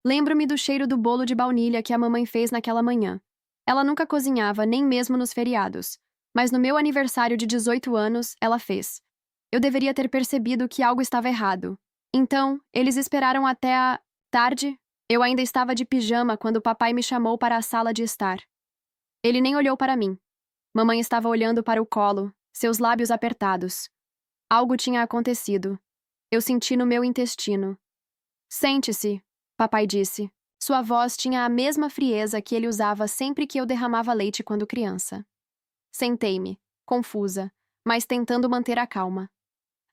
Lembro-me do cheiro do bolo de baunilha que a mamãe fez naquela manhã. Ela nunca cozinhava, nem mesmo nos feriados. Mas no meu aniversário de 18 anos, ela fez. Eu deveria ter percebido que algo estava errado. Então, eles esperaram até a tarde. Eu ainda estava de pijama quando o papai me chamou para a sala de estar. Ele nem olhou para mim. Mamãe estava olhando para o colo, seus lábios apertados. Algo tinha acontecido. Eu senti no meu intestino. Sente-se, papai disse. Sua voz tinha a mesma frieza que ele usava sempre que eu derramava leite quando criança. Sentei-me, confusa, mas tentando manter a calma.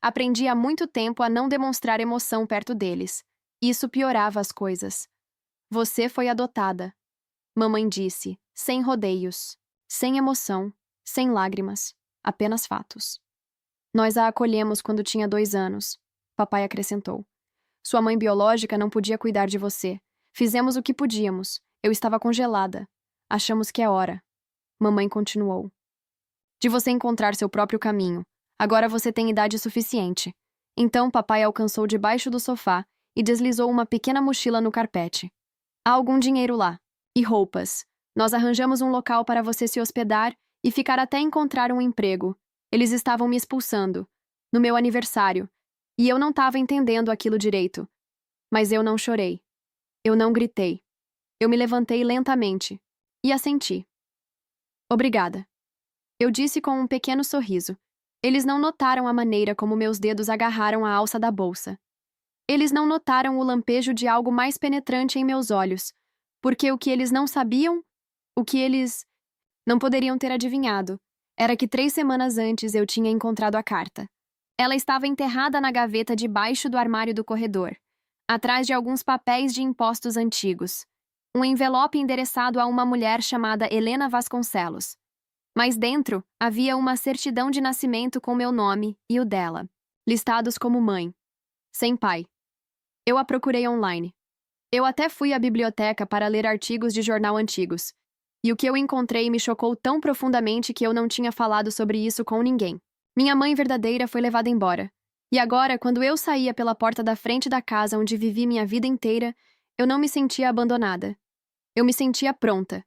Aprendi há muito tempo a não demonstrar emoção perto deles. Isso piorava as coisas. Você foi adotada, mamãe disse, sem rodeios, sem emoção, sem lágrimas, apenas fatos. Nós a acolhemos quando tinha 2 anos, papai acrescentou. Sua mãe biológica não podia cuidar de você. Fizemos o que podíamos. Eu estava congelada. Achamos que é hora. Mamãe continuou. De você encontrar seu próprio caminho. Agora você tem idade suficiente. Então papai alcançou debaixo do sofá e deslizou uma pequena mochila no carpete. Há algum dinheiro lá. E roupas. Nós arranjamos um local para você se hospedar e ficar até encontrar um emprego. Eles estavam me expulsando. No meu aniversário. E eu não estava entendendo aquilo direito. Mas eu não chorei. Eu não gritei. Eu me levantei lentamente. E assenti. Obrigada. Eu disse com um pequeno sorriso. Eles não notaram a maneira como meus dedos agarraram a alça da bolsa. Eles não notaram o lampejo de algo mais penetrante em meus olhos, porque o que eles não sabiam, o que eles não poderiam ter adivinhado, era que 3 semanas antes eu tinha encontrado a carta. Ela estava enterrada na gaveta debaixo do armário do corredor, atrás de alguns papéis de impostos antigos. Um envelope endereçado a uma mulher chamada Helena Vasconcelos. Mas dentro havia uma certidão de nascimento com meu nome e o dela, listados como mãe, sem pai. Eu a procurei online. Eu até fui à biblioteca para ler artigos de jornal antigos. E o que eu encontrei me chocou tão profundamente que eu não tinha falado sobre isso com ninguém. Minha mãe verdadeira foi levada embora. E agora, quando eu saía pela porta da frente da casa onde vivi minha vida inteira, eu não me sentia abandonada. Eu me sentia pronta.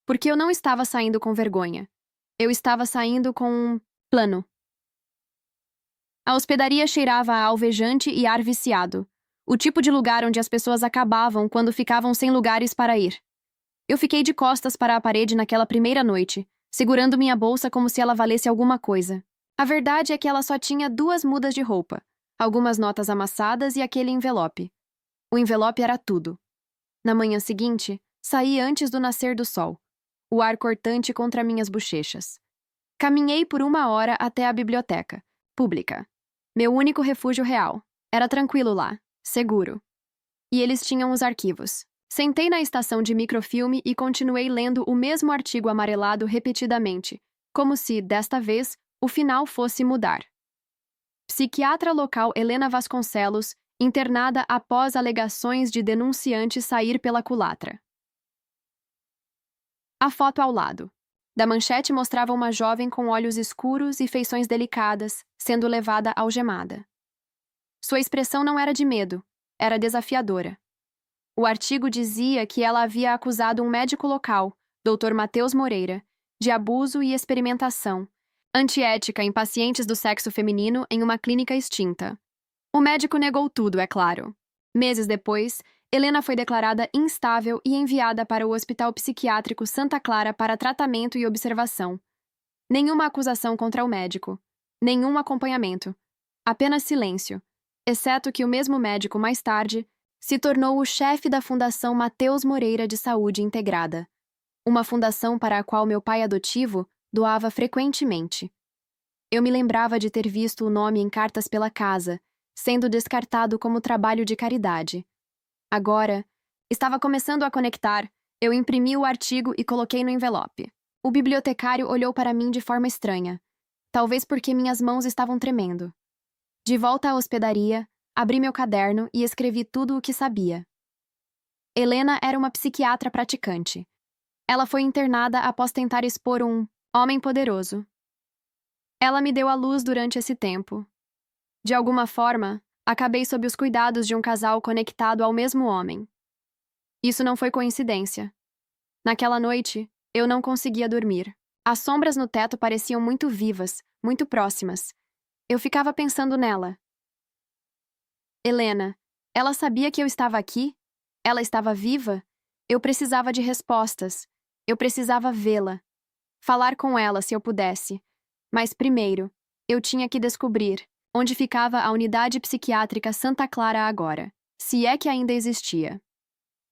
Porque eu não estava saindo com vergonha. Eu estava saindo com um plano. A hospedaria cheirava a alvejante e ar viciado. O tipo de lugar onde as pessoas acabavam quando ficavam sem lugares para ir. Eu fiquei de costas para a parede naquela primeira noite, segurando minha bolsa como se ela valesse alguma coisa. A verdade é que ela só tinha 2 mudas de roupa, algumas notas amassadas e aquele envelope. O envelope era tudo. Na manhã seguinte, saí antes do nascer do sol, o ar cortante contra minhas bochechas. Caminhei por 1 hora até a biblioteca, pública. Meu único refúgio real. Era tranquilo lá, seguro. E eles tinham os arquivos. Sentei na estação de microfilme e continuei lendo o mesmo artigo amarelado repetidamente, como se, desta vez, o final fosse mudar. Psiquiatra local Helena Vasconcelos, internada após alegações de denunciante sair pela culatra. A foto ao lado da manchete mostrava uma jovem com olhos escuros e feições delicadas, sendo levada algemada. Sua expressão não era de medo, era desafiadora. O artigo dizia que ela havia acusado um médico local, Dr. Matheus Moreira, de abuso e experimentação, antiética em pacientes do sexo feminino em uma clínica extinta. O médico negou tudo, é claro. Meses depois, Helena foi declarada instável e enviada para o Hospital Psiquiátrico Santa Clara para tratamento e observação. Nenhuma acusação contra o médico. Nenhum acompanhamento. Apenas silêncio. Exceto que o mesmo médico, mais tarde, se tornou o chefe da Fundação Matheus Moreira de Saúde Integrada. Uma fundação para a qual meu pai adotivo doava frequentemente. Eu me lembrava de ter visto o nome em cartas pela casa, sendo descartado como trabalho de caridade. Agora, estava começando a conectar, eu imprimi o artigo e coloquei no envelope. O bibliotecário olhou para mim de forma estranha, talvez porque minhas mãos estavam tremendo. De volta à hospedaria, abri meu caderno e escrevi tudo o que sabia. Helena era uma psiquiatra praticante. Ela foi internada após tentar expor um homem poderoso. Ela me deu à luz durante esse tempo. De alguma forma, acabei sob os cuidados de um casal conectado ao mesmo homem. Isso não foi coincidência. Naquela noite, eu não conseguia dormir. As sombras no teto pareciam muito vivas, muito próximas. Eu ficava pensando nela. Helena, ela sabia que eu estava aqui? Ela estava viva? Eu precisava de respostas. Eu precisava vê-la. Falar com ela se eu pudesse. Mas primeiro, eu tinha que descobrir onde ficava a unidade psiquiátrica Santa Clara agora, se é que ainda existia.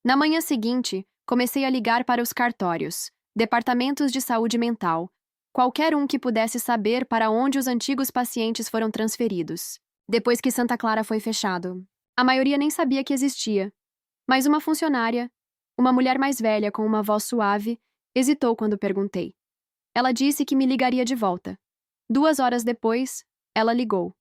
Na manhã seguinte, comecei a ligar para os cartórios, departamentos de saúde mental, qualquer um que pudesse saber para onde os antigos pacientes foram transferidos, depois que Santa Clara foi fechado. A maioria nem sabia que existia, mas uma funcionária, uma mulher mais velha com uma voz suave, hesitou quando perguntei. Ela disse que me ligaria de volta. 2 horas depois, ela ligou.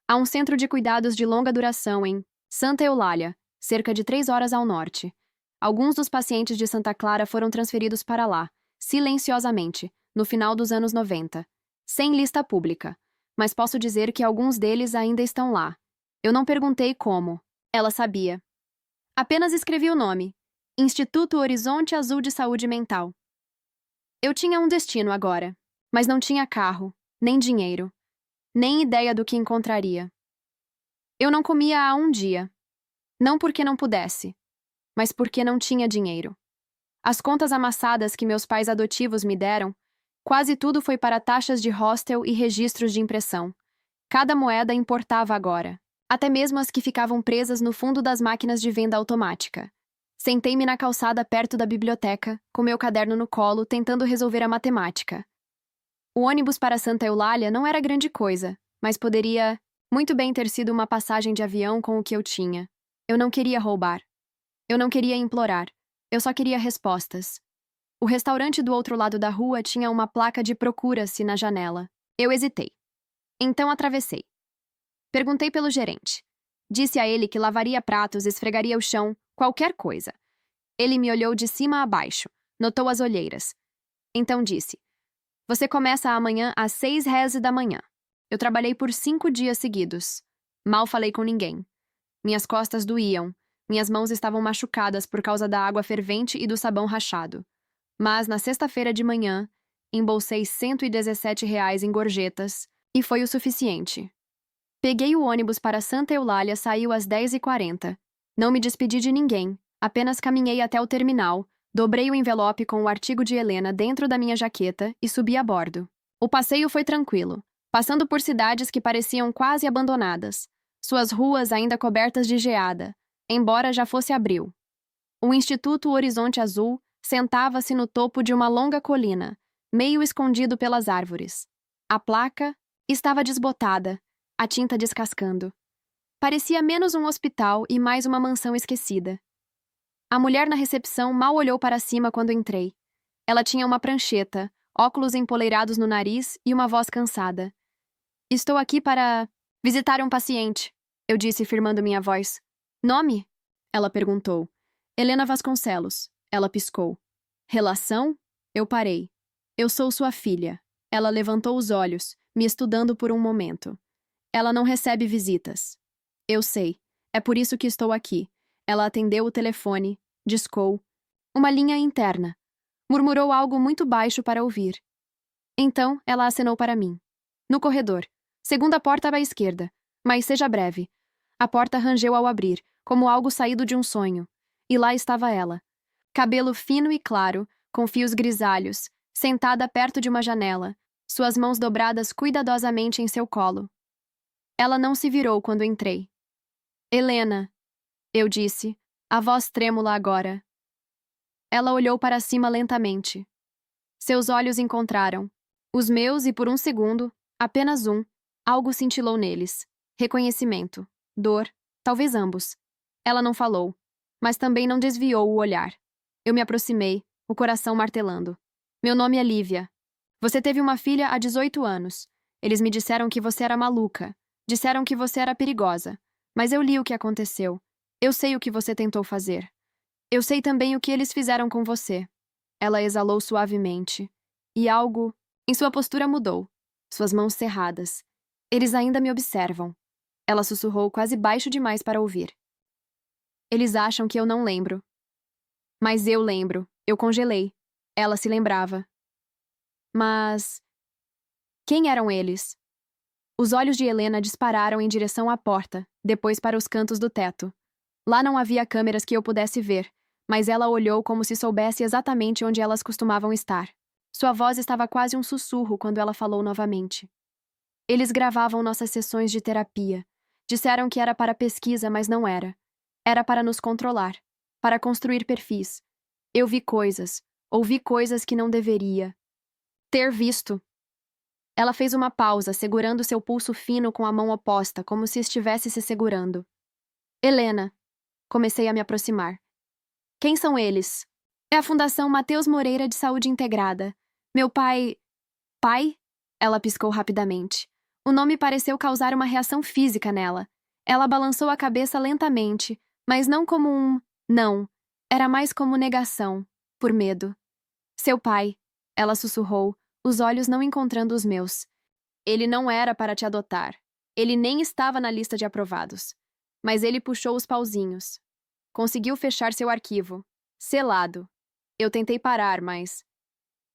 Há um centro de cuidados de longa duração em Santa Eulália, cerca de 3 horas ao norte. Alguns dos pacientes de Santa Clara foram transferidos para lá, silenciosamente, no final dos anos 90, sem lista pública, mas posso dizer que alguns deles ainda estão lá. Eu não perguntei como. Ela sabia. Apenas escrevi o nome: Instituto Horizonte Azul de Saúde Mental. Eu tinha um destino agora, mas não tinha carro, nem dinheiro, nem ideia do que encontraria. Eu não comia há um dia. Não porque não pudesse, mas porque não tinha dinheiro. As contas amassadas que meus pais adotivos me deram, quase tudo foi para taxas de hostel e registros de impressão. Cada moeda importava agora, até mesmo as que ficavam presas no fundo das máquinas de venda automática. Sentei-me na calçada perto da biblioteca, com meu caderno no colo, tentando resolver a matemática. O ônibus para Santa Eulália não era grande coisa, mas poderia muito bem ter sido uma passagem de avião com o que eu tinha. Eu não queria roubar. Eu não queria implorar. Eu só queria respostas. O restaurante do outro lado da rua tinha uma placa de procura-se na janela. Eu hesitei. Então atravessei. Perguntei pelo gerente. Disse a ele que lavaria pratos, esfregaria o chão, qualquer coisa. Ele me olhou de cima a baixo, notou as olheiras. Então disse: Você começa amanhã às 6h da manhã. Eu trabalhei por 5 dias seguidos. Mal falei com ninguém. Minhas costas doíam. Minhas mãos estavam machucadas por causa da água fervente e do sabão rachado. Mas, na sexta-feira de manhã, embolsei R$ 117 em gorjetas, e foi o suficiente. Peguei o ônibus para Santa Eulália, saiu às 10h40. Não me despedi de ninguém, apenas caminhei até o terminal, dobrei o envelope com o artigo de Helena dentro da minha jaqueta e subi a bordo. O passeio foi tranquilo, passando por cidades que pareciam quase abandonadas, suas ruas ainda cobertas de geada, embora já fosse abril. O Instituto Horizonte Azul sentava-se no topo de uma longa colina, meio escondido pelas árvores. A placa estava desbotada, a tinta descascando. Parecia menos um hospital e mais uma mansão esquecida. A mulher na recepção mal olhou para cima quando entrei. Ela tinha uma prancheta, óculos empoleirados no nariz e uma voz cansada. Estou aqui para visitar um paciente, eu disse, firmando minha voz. Nome? Ela perguntou. Helena Vasconcelos. Ela piscou. Relação? Eu parei. Eu sou sua filha. Ela levantou os olhos, me estudando por um momento. Ela não recebe visitas. Eu sei. É por isso que estou aqui. Ela atendeu o telefone, discou. Uma linha interna. Murmurou algo muito baixo para ouvir. Então, ela acenou para mim. No corredor. Segunda porta à esquerda. Mas seja breve. A porta rangeu ao abrir, como algo saído de um sonho. E lá estava ela. Cabelo fino e claro, com fios grisalhos, sentada perto de uma janela, suas mãos dobradas cuidadosamente em seu colo. Ela não se virou quando entrei. Helena, eu disse, a voz trêmula agora. Ela olhou para cima lentamente. Seus olhos encontraram os meus e por um segundo, apenas um, algo cintilou neles. Reconhecimento, dor, talvez ambos. Ela não falou, mas também não desviou o olhar. Eu me aproximei, o coração martelando. Meu nome é Lívia. Você teve uma filha há 18 anos. Eles me disseram que você era maluca. Disseram que você era perigosa. Mas eu li o que aconteceu. Eu sei o que você tentou fazer. Eu sei também o que eles fizeram com você. Ela exalou suavemente. E algo em sua postura mudou. Suas mãos cerradas. Eles ainda me observam. Ela sussurrou quase baixo demais para ouvir. Eles acham que eu não lembro. Mas eu lembro. Eu congelei. Ela se lembrava. Mas quem eram eles? Os olhos de Helena dispararam em direção à porta, depois para os cantos do teto. Lá não havia câmeras que eu pudesse ver, mas ela olhou como se soubesse exatamente onde elas costumavam estar. Sua voz estava quase um sussurro quando ela falou novamente. Eles gravavam nossas sessões de terapia. Disseram que era para pesquisa, mas não era. Era para nos controlar, para construir perfis. Eu vi coisas, ouvi coisas que não deveria ter visto. Ela fez uma pausa, segurando seu pulso fino com a mão oposta, como se estivesse se segurando. Helena. Comecei a me aproximar. Quem são eles? É a Fundação Matheus Moreira de Saúde Integrada. Meu pai. Pai? Ela piscou rapidamente. O nome pareceu causar uma reação física nela. Ela balançou a cabeça lentamente, mas não como um não. Era mais como negação, por medo. Seu pai, ela sussurrou, os olhos não encontrando os meus. Ele não era para te adotar. Ele nem estava na lista de aprovados. Mas ele puxou os pauzinhos. Conseguiu fechar seu arquivo. Selado. Eu tentei parar, mas...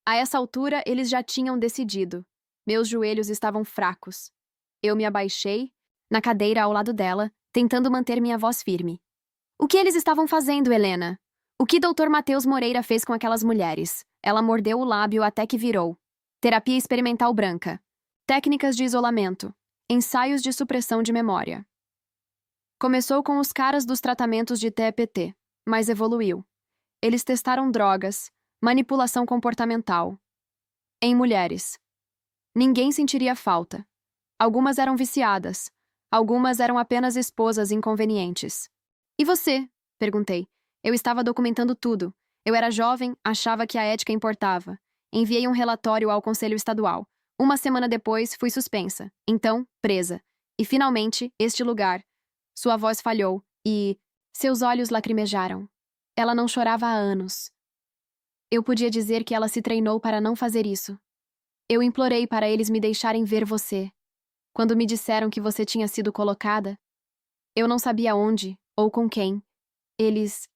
A essa altura, eles já tinham decidido. Meus joelhos estavam fracos. Eu me abaixei, na cadeira ao lado dela, tentando manter minha voz firme. O que eles estavam fazendo, Helena? O que Dr. Matheus Moreira fez com aquelas mulheres? Ela mordeu o lábio até que virou. Terapia experimental branca. Técnicas de isolamento. Ensaios de supressão de memória. Começou com os caras dos tratamentos de TEPT, mas evoluiu. Eles testaram drogas, manipulação comportamental. Em mulheres. Ninguém sentiria falta. Algumas eram viciadas. Algumas eram apenas esposas inconvenientes. E você? Perguntei. Eu estava documentando tudo. Eu era jovem, achava que a ética importava. Enviei um relatório ao Conselho Estadual. Uma semana depois, fui suspensa. Então, presa. E finalmente, este lugar. Sua voz falhou e seus olhos lacrimejaram. Ela não chorava há anos. Eu podia dizer que ela se treinou para não fazer isso. Eu implorei para eles me deixarem ver você. Quando me disseram que você tinha sido colocada, eu não sabia onde ou com quem. Eles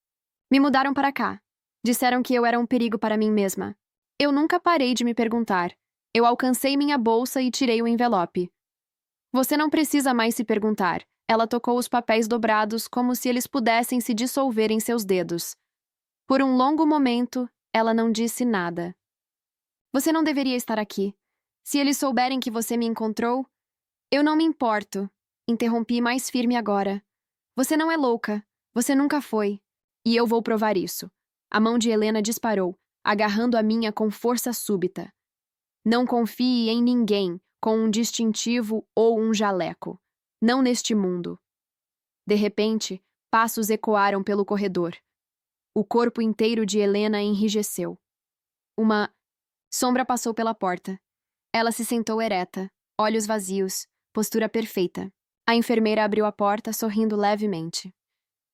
me mudaram para cá. Disseram que eu era um perigo para mim mesma. Eu nunca parei de me perguntar. Eu alcancei minha bolsa e tirei o envelope. Você não precisa mais se perguntar. Ela tocou os papéis dobrados como se eles pudessem se dissolver em seus dedos. Por um longo momento, ela não disse nada. Você não deveria estar aqui. Se eles souberem que você me encontrou... Eu não me importo. Interrompi mais firme agora. Você não é louca. Você nunca foi. E eu vou provar isso. A mão de Helena disparou, agarrando a minha com força súbita. Não confie em ninguém com um distintivo ou um jaleco. Não neste mundo. De repente, passos ecoaram pelo corredor. O corpo inteiro de Helena enrijeceu. Uma sombra passou pela porta. Ela se sentou ereta, olhos vazios, postura perfeita. A enfermeira abriu a porta, sorrindo levemente.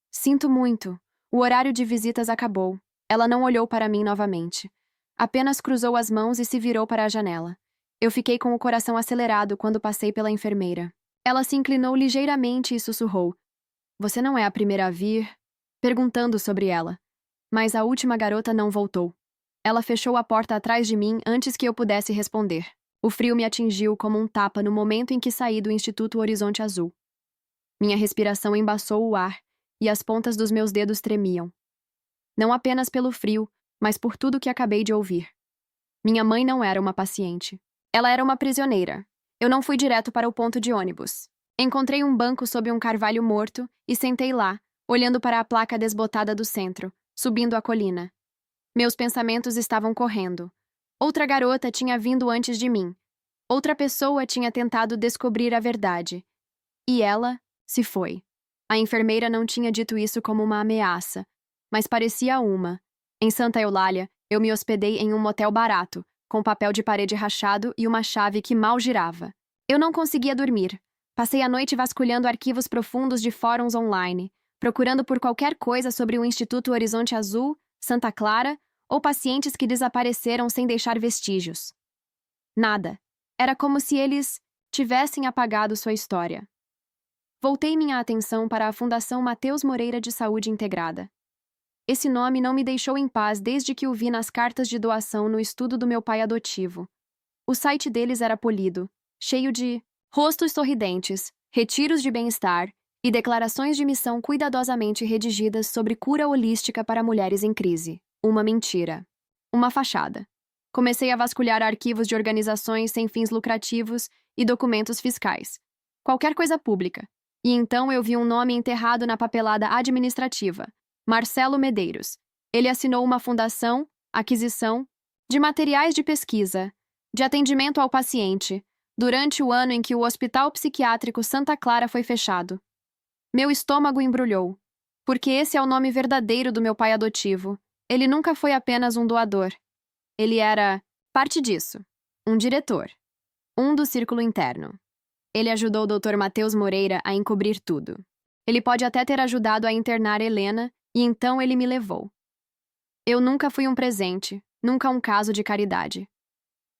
Sinto muito. O horário de visitas acabou. Ela não olhou para mim novamente. Apenas cruzou as mãos e se virou para a janela. Eu fiquei com o coração acelerado quando passei pela enfermeira. Ela se inclinou ligeiramente e sussurrou. Você não é a primeira a vir? Perguntando sobre ela. Mas a última garota não voltou. Ela fechou a porta atrás de mim antes que eu pudesse responder. O frio me atingiu como um tapa no momento em que saí do Instituto Horizonte Azul. Minha respiração embaçou o ar e as pontas dos meus dedos tremiam. Não apenas pelo frio, mas por tudo que acabei de ouvir. Minha mãe não era uma paciente. Ela era uma prisioneira. Eu não fui direto para o ponto de ônibus. Encontrei um banco sob um carvalho morto e sentei lá, olhando para a placa desbotada do centro, subindo a colina. Meus pensamentos estavam correndo. Outra garota tinha vindo antes de mim. Outra pessoa tinha tentado descobrir a verdade. E ela se foi. A enfermeira não tinha dito isso como uma ameaça, mas parecia uma. Em Santa Eulália, eu me hospedei em um motel barato, com papel de parede rachado e uma chave que mal girava. Eu não conseguia dormir. Passei a noite vasculhando arquivos profundos de fóruns online, procurando por qualquer coisa sobre o Instituto Horizonte Azul, Santa Clara ou pacientes que desapareceram sem deixar vestígios. Nada. Era como se eles tivessem apagado sua história. Voltei minha atenção para a Fundação Matheus Moreira de Saúde Integrada. Esse nome não me deixou em paz desde que o vi nas cartas de doação no estudo do meu pai adotivo. O site deles era polido, cheio de rostos sorridentes, retiros de bem-estar e declarações de missão cuidadosamente redigidas sobre cura holística para mulheres em crise. Uma mentira. Uma fachada. Comecei a vasculhar arquivos de organizações sem fins lucrativos e documentos fiscais. Qualquer coisa pública. E então eu vi um nome enterrado na papelada administrativa. Marcelo Medeiros. Ele assinou uma fundação, aquisição, de materiais de pesquisa, de atendimento ao paciente, durante o ano em que o Hospital Psiquiátrico Santa Clara foi fechado. Meu estômago embrulhou, porque esse é o nome verdadeiro do meu pai adotivo. Ele nunca foi apenas um doador. Ele era parte disso, um diretor, um do círculo interno. Ele ajudou o Dr. Matheus Moreira a encobrir tudo. Ele pode até ter ajudado a internar Helena, e então ele me levou. Eu nunca fui um presente, nunca um caso de caridade.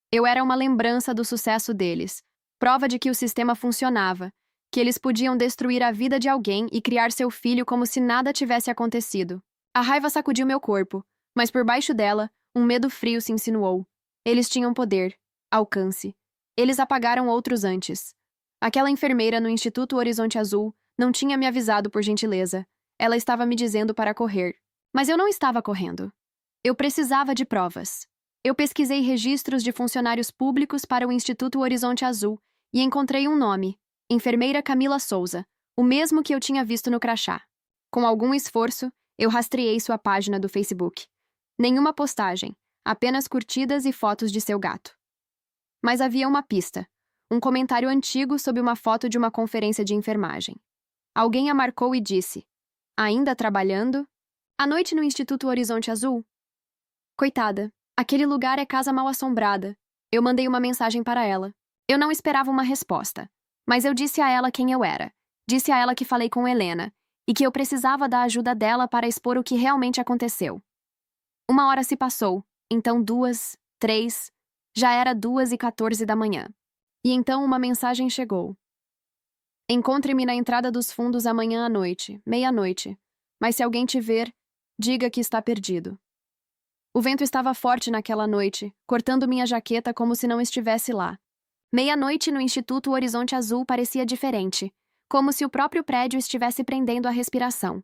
Eu era uma lembrança do sucesso deles, prova de que o sistema funcionava, que eles podiam destruir a vida de alguém e criar seu filho como se nada tivesse acontecido. A raiva sacudiu meu corpo, mas por baixo dela, um medo frio se insinuou. Eles tinham poder, alcance. Eles apagaram outros antes. Aquela enfermeira no Instituto Horizonte Azul não tinha me avisado por gentileza. Ela estava me dizendo para correr. Mas eu não estava correndo. Eu precisava de provas. Eu pesquisei registros de funcionários públicos para o Instituto Horizonte Azul e encontrei um nome: Enfermeira Camila Souza, o mesmo que eu tinha visto no crachá. Com algum esforço, eu rastreei sua página do Facebook. Nenhuma postagem, apenas curtidas e fotos de seu gato. Mas havia uma pista, um comentário antigo sob uma foto de uma conferência de enfermagem. Alguém a marcou e disse: ainda trabalhando? À noite no Instituto Horizonte Azul? Coitada, aquele lugar é casa mal-assombrada. Eu mandei uma mensagem para ela. Eu não esperava uma resposta, mas eu disse a ela quem eu era. Disse a ela que falei com Helena e que eu precisava da ajuda dela para expor o que realmente aconteceu. 1 hora se passou, então 2, 3, já era 2h14 da manhã. E então uma mensagem chegou. Encontre-me na entrada dos fundos amanhã à noite, meia-noite. Mas se alguém te ver, diga que está perdido. O vento estava forte naquela noite, cortando minha jaqueta como se não estivesse lá. Meia-noite no Instituto Horizonte Azul parecia diferente, como se o próprio prédio estivesse prendendo a respiração.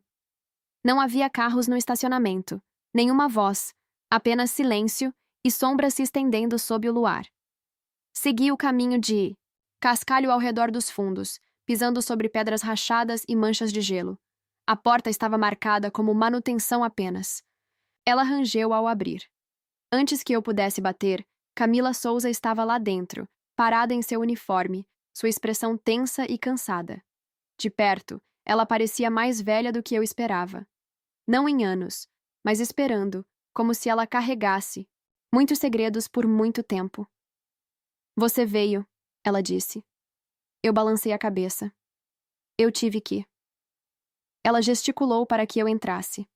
Não havia carros no estacionamento, nenhuma voz, apenas silêncio e sombras se estendendo sob o luar. Segui o caminho de cascalho ao redor dos fundos, pisando sobre pedras rachadas e manchas de gelo. A porta estava marcada como manutenção apenas. Ela rangeu ao abrir. Antes que eu pudesse bater, Camila Souza estava lá dentro, parada em seu uniforme, sua expressão tensa e cansada. De perto, ela parecia mais velha do que eu esperava. Não em anos, mas esperando, como se ela carregasse muitos segredos por muito tempo. Você veio, ela disse. Eu balancei a cabeça. Eu tive que. Ela gesticulou para que eu entrasse.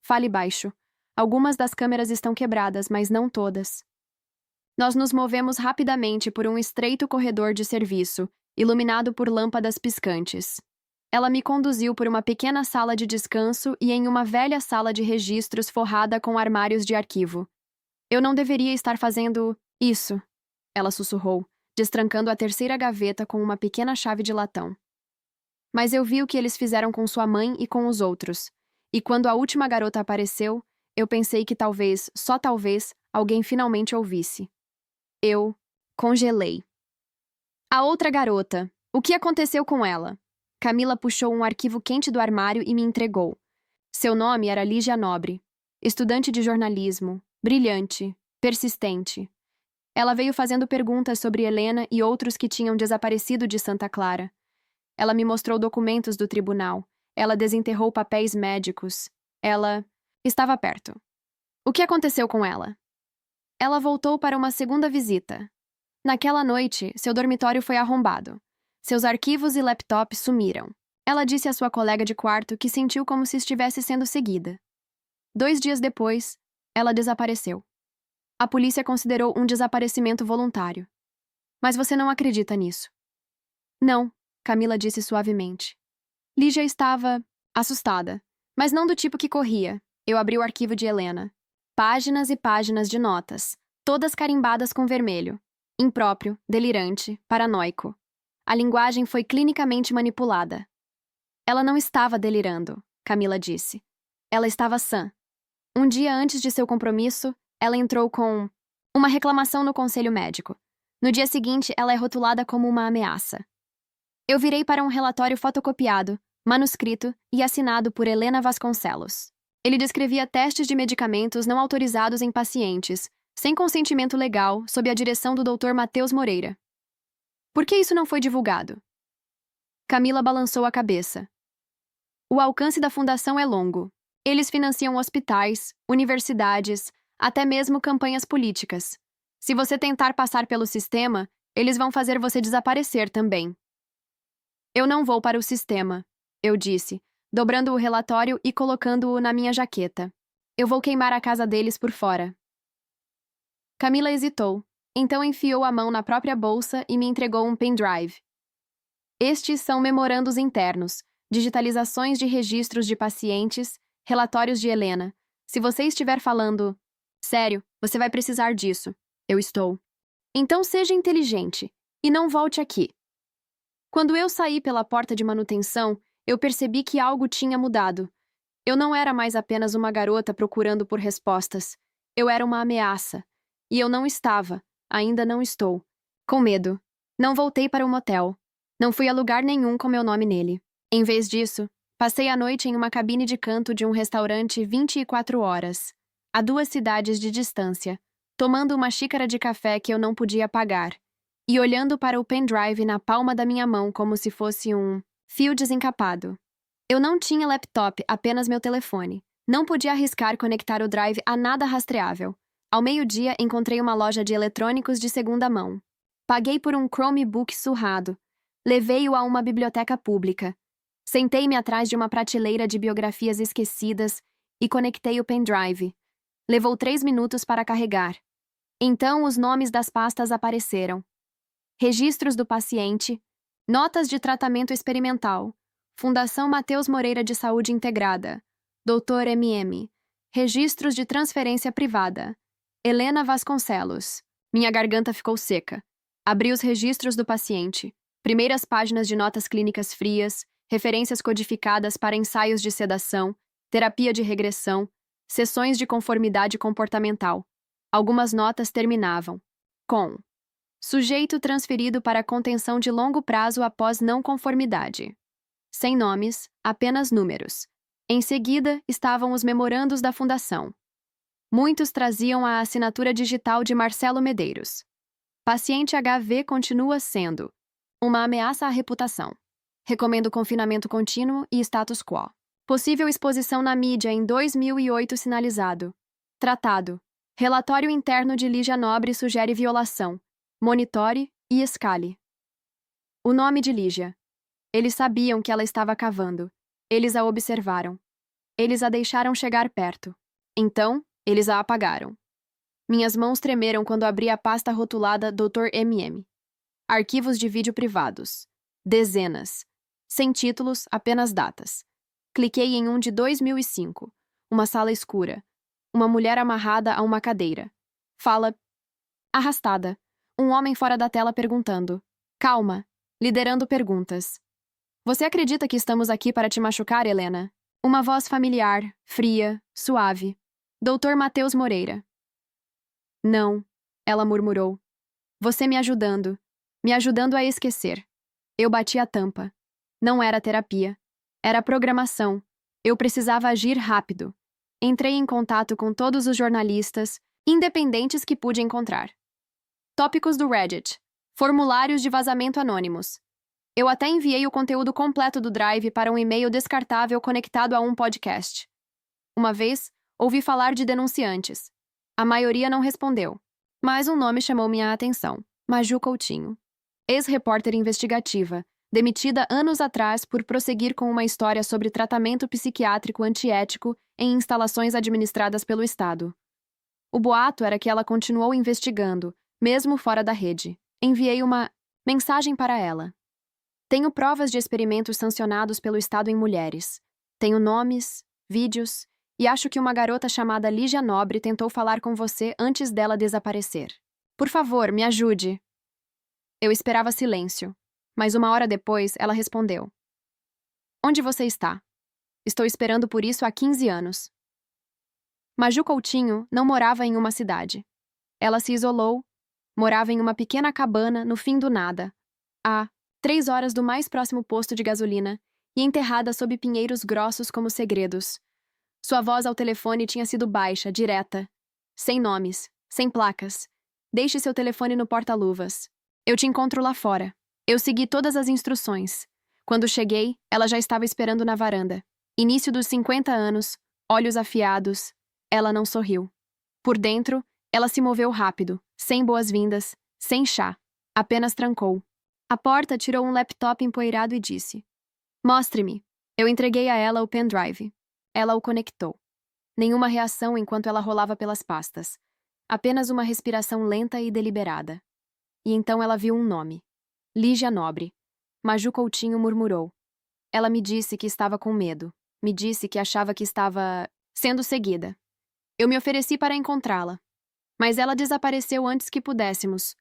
Fale baixo. Algumas das câmeras estão quebradas, mas não todas. Nós nos movemos rapidamente por um estreito corredor de serviço, iluminado por lâmpadas piscantes. Ela me conduziu por uma pequena sala de descanso e em uma velha sala de registros forrada com armários de arquivo. Eu não deveria estar fazendo isso, ela sussurrou, destrancando a terceira gaveta com uma pequena chave de latão. Mas eu vi o que eles fizeram com sua mãe e com os outros. E quando a última garota apareceu, eu pensei que talvez, só talvez, alguém finalmente ouvisse. Eu congelei. A outra garota. O que aconteceu com ela? Camila puxou um arquivo quente do armário e me entregou. Seu nome era Lígia Nobre. Estudante de jornalismo. Brilhante. Persistente. Ela veio fazendo perguntas sobre Helena e outros que tinham desaparecido de Santa Clara. Ela me mostrou documentos do tribunal. Ela desenterrou papéis médicos. Ela estava perto. O que aconteceu com ela? Ela voltou para uma segunda visita. Naquela noite, seu dormitório foi arrombado. Seus arquivos e laptop sumiram. Ela disse à sua colega de quarto que sentiu como se estivesse sendo seguida. 2 dias depois, ela desapareceu. A polícia considerou um desaparecimento voluntário. Mas você não acredita nisso? Não, Camila disse suavemente. Lígia estava assustada, mas não do tipo que corria. Eu abri o arquivo de Helena. Páginas e páginas de notas, todas carimbadas com vermelho. Impróprio, delirante, paranoico. A linguagem foi clinicamente manipulada. Ela não estava delirando, Camila disse. Ela estava sã. Um dia antes de seu compromisso, ela entrou com uma reclamação no conselho médico. No dia seguinte, ela é rotulada como uma ameaça. Eu virei para um relatório fotocopiado, manuscrito e assinado por Helena Vasconcelos. Ele descrevia testes de medicamentos não autorizados em pacientes, sem consentimento legal, sob a direção do Dr. Matheus Moreira. Por que isso não foi divulgado? Camila balançou a cabeça. O alcance da fundação é longo. Eles financiam hospitais, universidades, até mesmo campanhas políticas. Se você tentar passar pelo sistema, eles vão fazer você desaparecer também. Eu não vou para o sistema, eu disse, dobrando o relatório e colocando-o na minha jaqueta. Eu vou queimar a casa deles por fora. Camila hesitou, então enfiou a mão na própria bolsa e me entregou um pendrive. Estes são memorandos internos, digitalizações de registros de pacientes, relatórios de Helena. Se você estiver falando, sério, você vai precisar disso. Eu estou. Então seja inteligente e não volte aqui. Quando eu saí pela porta de manutenção, eu percebi que algo tinha mudado. Eu não era mais apenas uma garota procurando por respostas. Eu era uma ameaça. E eu não estava, ainda não estou, com medo. Não voltei para o motel. Não fui a lugar nenhum com meu nome nele. Em vez disso, passei a noite em uma cabine de canto de um restaurante 24 horas, a 2 cidades de distância, tomando uma xícara de café que eu não podia pagar, e olhando para o pendrive na palma da minha mão como se fosse um fio desencapado. Eu não tinha laptop, apenas meu telefone. Não podia arriscar conectar o drive a nada rastreável. Ao meio-dia, encontrei uma loja de eletrônicos de segunda mão. Paguei por um Chromebook surrado. Levei-o a uma biblioteca pública. Sentei-me atrás de uma prateleira de biografias esquecidas e conectei o pendrive. Levou 3 minutos para carregar. Então, os nomes das pastas apareceram. Registros do paciente, notas de tratamento experimental, Fundação Matheus Moreira de Saúde Integrada, Dr. MM, registros de transferência privada, Helena Vasconcelos. Minha garganta ficou seca. Abri os registros do paciente, primeiras páginas de notas clínicas frias, referências codificadas para ensaios de sedação, terapia de regressão, sessões de conformidade comportamental. Algumas notas terminavam com sujeito transferido para contenção de longo prazo após não conformidade. Sem nomes, apenas números. Em seguida, estavam os memorandos da fundação. Muitos traziam a assinatura digital de Marcelo Medeiros. Paciente HIV continua sendo uma ameaça à reputação. Recomendo confinamento contínuo e status quo. Possível exposição na mídia em 2008 sinalizado. Tratado. Relatório interno de Lígia Nobre sugere violação. Monitore e escale. O nome de Lígia. Eles sabiam que ela estava cavando. Eles a observaram. Eles a deixaram chegar perto. Então, eles a apagaram. Minhas mãos tremeram quando abri a pasta rotulada Dr. MM. Arquivos de vídeo privados. Dezenas. Sem títulos, apenas datas. Cliquei em um de 2005. Uma sala escura. Uma mulher amarrada a uma cadeira. Fala arrastada. Um homem fora da tela perguntando. Calma. Liderando perguntas. Você acredita que estamos aqui para te machucar, Helena? Uma voz familiar, fria, suave. Dr. Matheus Moreira. Não, ela murmurou. Você me ajudando a esquecer. Eu bati a tampa. Não era terapia. Era programação. Eu precisava agir rápido. Entrei em contato com todos os jornalistas, independentes que pude encontrar. Tópicos do Reddit. Formulários de vazamento anônimos. Eu até enviei o conteúdo completo do Drive para um e-mail descartável conectado a um podcast. Uma vez, ouvi falar de denunciantes. A maioria não respondeu. Mas um nome chamou minha atenção. Maju Coutinho. Ex-repórter investigativa, demitida anos atrás por prosseguir com uma história sobre tratamento psiquiátrico antiético em instalações administradas pelo Estado. O boato era que ela continuou investigando, mesmo fora da rede. Enviei uma mensagem para ela. Tenho provas de experimentos sancionados pelo Estado em mulheres. Tenho nomes, vídeos E acho que uma garota chamada Lígia Nobre tentou falar com você antes dela desaparecer. Por favor, me ajude. Eu esperava silêncio, mas uma hora depois ela respondeu. Onde você está? Estou esperando por isso há 15 anos. Maju Coutinho não morava em uma cidade. Ela se isolou, morava em uma pequena cabana no fim do nada, a 3 horas do mais próximo posto de gasolina e enterrada sob pinheiros grossos como segredos. Sua voz ao telefone tinha sido baixa, direta. Sem nomes, sem placas. Deixe seu telefone no porta-luvas. Eu te encontro lá fora. Eu segui todas as instruções. Quando cheguei, ela já estava esperando na varanda. Início dos 50 anos, olhos afiados. Ela não sorriu. Por dentro, ela se moveu rápido, sem boas-vindas, sem chá. Apenas trancou. A porta tirou um laptop empoeirado e disse: Mostre-me. Eu entreguei a ela o pendrive. Ela o conectou. Nenhuma reação enquanto ela rolava pelas pastas. Apenas uma respiração lenta e deliberada. E então ela viu um nome. Lígia Nobre. Maju Coutinho murmurou. Ela me disse que estava com medo. Me disse que achava que estava sendo seguida. Eu me ofereci para encontrá-la. Mas ela desapareceu antes que pudéssemos.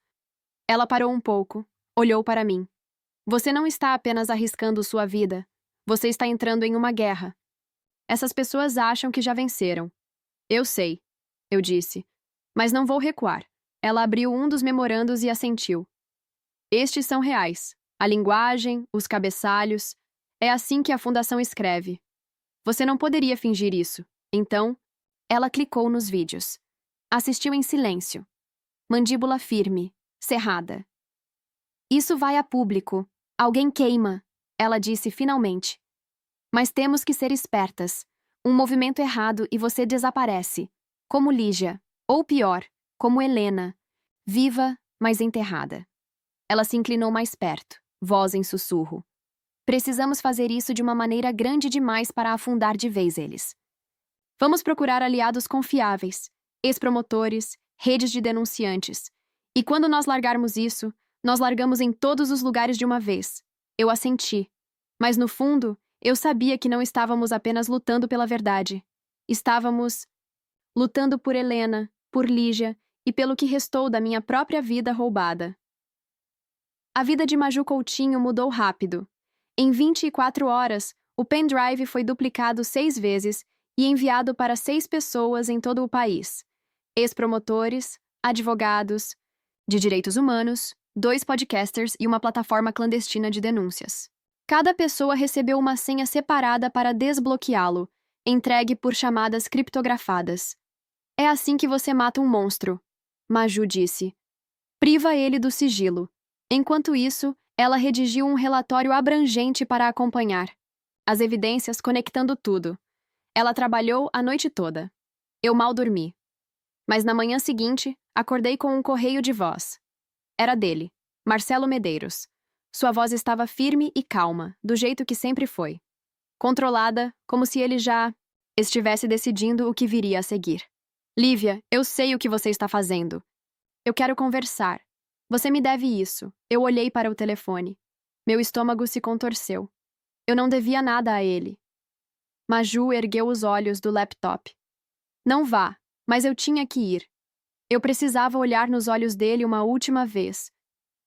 Ela parou um pouco, olhou para mim. Você não está apenas arriscando sua vida. Você está entrando em uma guerra. Essas pessoas acham que já venceram. Eu sei, eu disse. Mas não vou recuar. Ela abriu um dos memorandos e assentiu. Estes são reais. A linguagem, os cabeçalhos. É assim que a Fundação escreve. Você não poderia fingir isso. Então, ela clicou nos vídeos. Assistiu em silêncio. Mandíbula firme, cerrada. Isso vai a público. Alguém queima, ela disse finalmente. Mas temos que ser espertas. Um movimento errado e você desaparece. Como Lígia. Ou pior, como Helena. Viva, mas enterrada. Ela se inclinou mais perto, voz em sussurro. Precisamos fazer isso de uma maneira grande demais para afundar de vez eles. Vamos procurar aliados confiáveis, ex-promotores, redes de denunciantes. E quando nós largarmos isso, nós largamos em todos os lugares de uma vez. Eu assenti. Mas no fundo, eu sabia que não estávamos apenas lutando pela verdade. Estávamos lutando por Helena, por Lígia e pelo que restou da minha própria vida roubada. A vida de Maju Coutinho mudou rápido. Em 24 horas, o pendrive foi duplicado 6 vezes e enviado para 6 pessoas em todo o país. Ex-promotores, advogados, de direitos humanos, 2 podcasters e uma plataforma clandestina de denúncias. Cada pessoa recebeu uma senha separada para desbloqueá-lo, entregue por chamadas criptografadas. É assim que você mata um monstro, Maju disse. Priva ele do sigilo. Enquanto isso, ela redigiu um relatório abrangente para acompanhar. As evidências conectando tudo. Ela trabalhou a noite toda. Eu mal dormi. Mas na manhã seguinte, acordei com um correio de voz. Era dele, Marcelo Medeiros. Sua voz estava firme e calma, do jeito que sempre foi. Controlada, como se ele já estivesse decidindo o que viria a seguir. Lívia, eu sei o que você está fazendo. Eu quero conversar. Você me deve isso. Eu olhei para o telefone. Meu estômago se contorceu. Eu não devia nada a ele. Maju ergueu os olhos do laptop. Não vá, mas eu tinha que ir. Eu precisava olhar nos olhos dele uma última vez.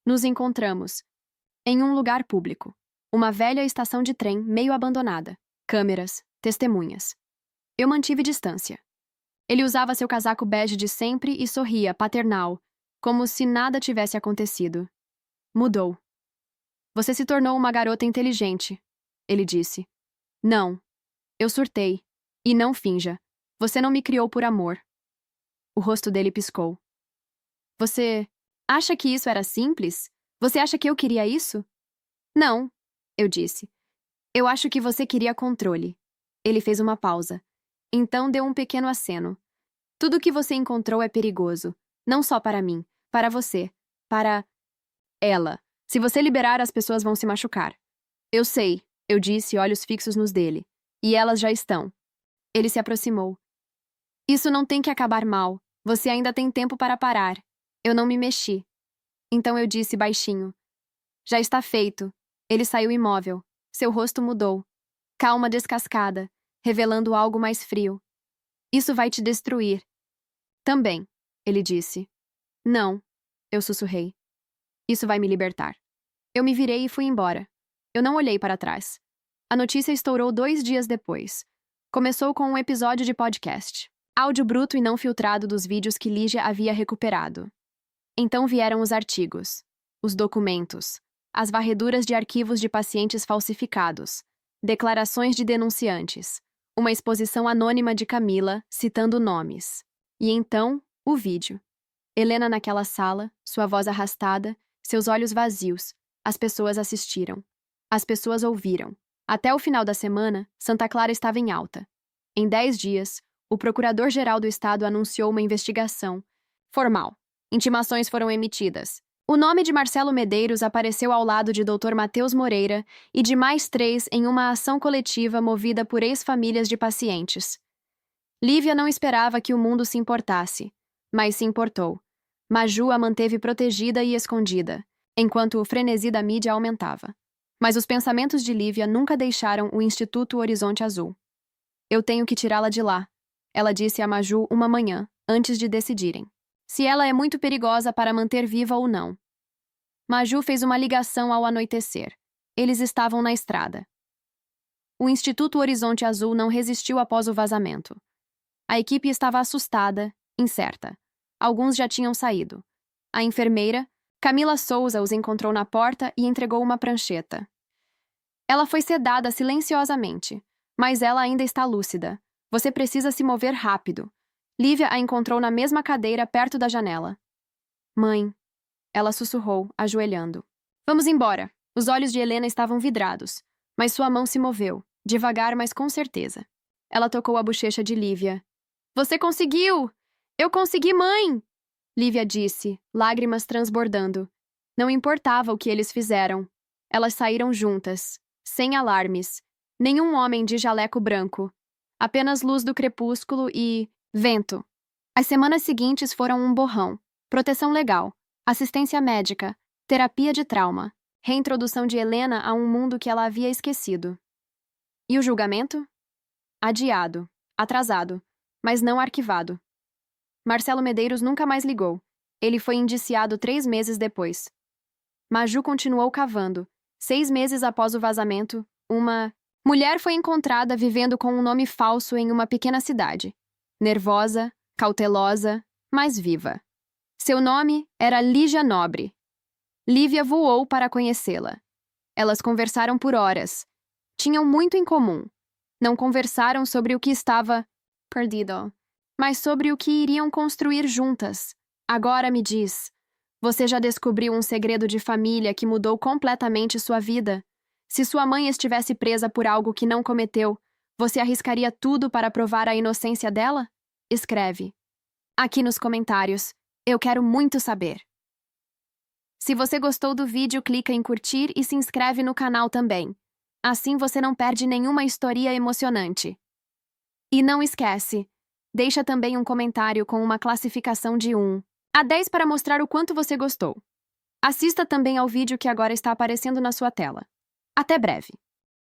Nos encontramos. Em um lugar público. Uma velha estação de trem meio abandonada. Câmeras, testemunhas. Eu mantive distância. Ele usava seu casaco bege de sempre e sorria, paternal, como se nada tivesse acontecido. Mudou. Você se tornou uma garota inteligente, ele disse. Não. Eu surtei. E não finja. Você não me criou por amor. O rosto dele piscou. Você acha que isso era simples? Você acha que eu queria isso? Não, eu disse. Eu acho que você queria controle. Ele fez uma pausa. Então deu um pequeno aceno. Tudo o que você encontrou é perigoso. Não só para mim. Para você. Para ela. Se você liberar, as pessoas vão se machucar. Eu sei, eu disse, olhos fixos nos dele. E elas já estão. Ele se aproximou. Isso não tem que acabar mal. Você ainda tem tempo para parar. Eu não me mexi. Então eu disse baixinho. Já está feito. Ele saiu imóvel. Seu rosto mudou. Calma descascada, revelando algo mais frio. Isso vai te destruir. Também, ele disse. Não, eu sussurrei. Isso vai me libertar. Eu me virei e fui embora. Eu não olhei para trás. A notícia estourou 2 dias depois. Começou com um episódio de podcast. Áudio bruto e não filtrado dos vídeos que Lígia havia recuperado. Então vieram os artigos, os documentos, as varreduras de arquivos de pacientes falsificados, declarações de denunciantes, uma exposição anônima de Camila, citando nomes. E então, o vídeo. Helena naquela sala, sua voz arrastada, seus olhos vazios. As pessoas assistiram. As pessoas ouviram. Até o final da semana, Santa Clara estava em alta. Em 10 dias, o Procurador-Geral do Estado anunciou uma investigação formal. Intimações foram emitidas. O nome de Marcelo Medeiros apareceu ao lado de Dr. Matheus Moreira e de mais 3 em uma ação coletiva movida por ex-famílias de pacientes. Lívia não esperava que o mundo se importasse, mas se importou. Maju a manteve protegida e escondida, enquanto o frenesi da mídia aumentava. Mas os pensamentos de Lívia nunca deixaram o Instituto Horizonte Azul. Eu tenho que tirá-la de lá, ela disse a Maju uma manhã, antes de decidirem se ela é muito perigosa para manter viva ou não. Maju fez uma ligação ao anoitecer. Eles estavam na estrada. O Instituto Horizonte Azul não resistiu após o vazamento. A equipe estava assustada, incerta. Alguns já tinham saído. A enfermeira, Camila Souza, os encontrou na porta e entregou uma prancheta. Ela foi sedada silenciosamente, mas ela ainda está lúcida. Você precisa se mover rápido. Lívia a encontrou na mesma cadeira perto da janela. Mãe, ela sussurrou, ajoelhando. Vamos embora. Os olhos de Helena estavam vidrados, mas sua mão se moveu, devagar, mas com certeza. Ela tocou a bochecha de Lívia. Você conseguiu! Eu consegui, mãe! Lívia disse, lágrimas transbordando. Não importava o que eles fizeram. Elas saíram juntas, sem alarmes. Nenhum homem de jaleco branco. Apenas luz do crepúsculo e vento. As semanas seguintes foram um borrão. Proteção legal, assistência médica, terapia de trauma, reintrodução de Helena a um mundo que ela havia esquecido. E o julgamento? Adiado, atrasado, mas não arquivado. Marcelo Medeiros nunca mais ligou. Ele foi indiciado 3 meses depois. Maju continuou cavando. 6 meses após o vazamento, uma mulher foi encontrada vivendo com um nome falso em uma pequena cidade. Nervosa, cautelosa, mas viva. Seu nome era Lígia Nobre. Lívia voou para conhecê-la. Elas conversaram por horas. Tinham muito em comum. Não conversaram sobre o que estava perdido, mas sobre o que iriam construir juntas. Agora me diz, você já descobriu um segredo de família que mudou completamente sua vida? Se sua mãe estivesse presa por algo que não cometeu, você arriscaria tudo para provar a inocência dela? Escreve aqui nos comentários. Eu quero muito saber. Se você gostou do vídeo, clica em curtir e se inscreve no canal também. Assim você não perde nenhuma história emocionante. E não esquece, deixa também um comentário com uma classificação de 1 a 10 para mostrar o quanto você gostou. Assista também ao vídeo que agora está aparecendo na sua tela. Até breve!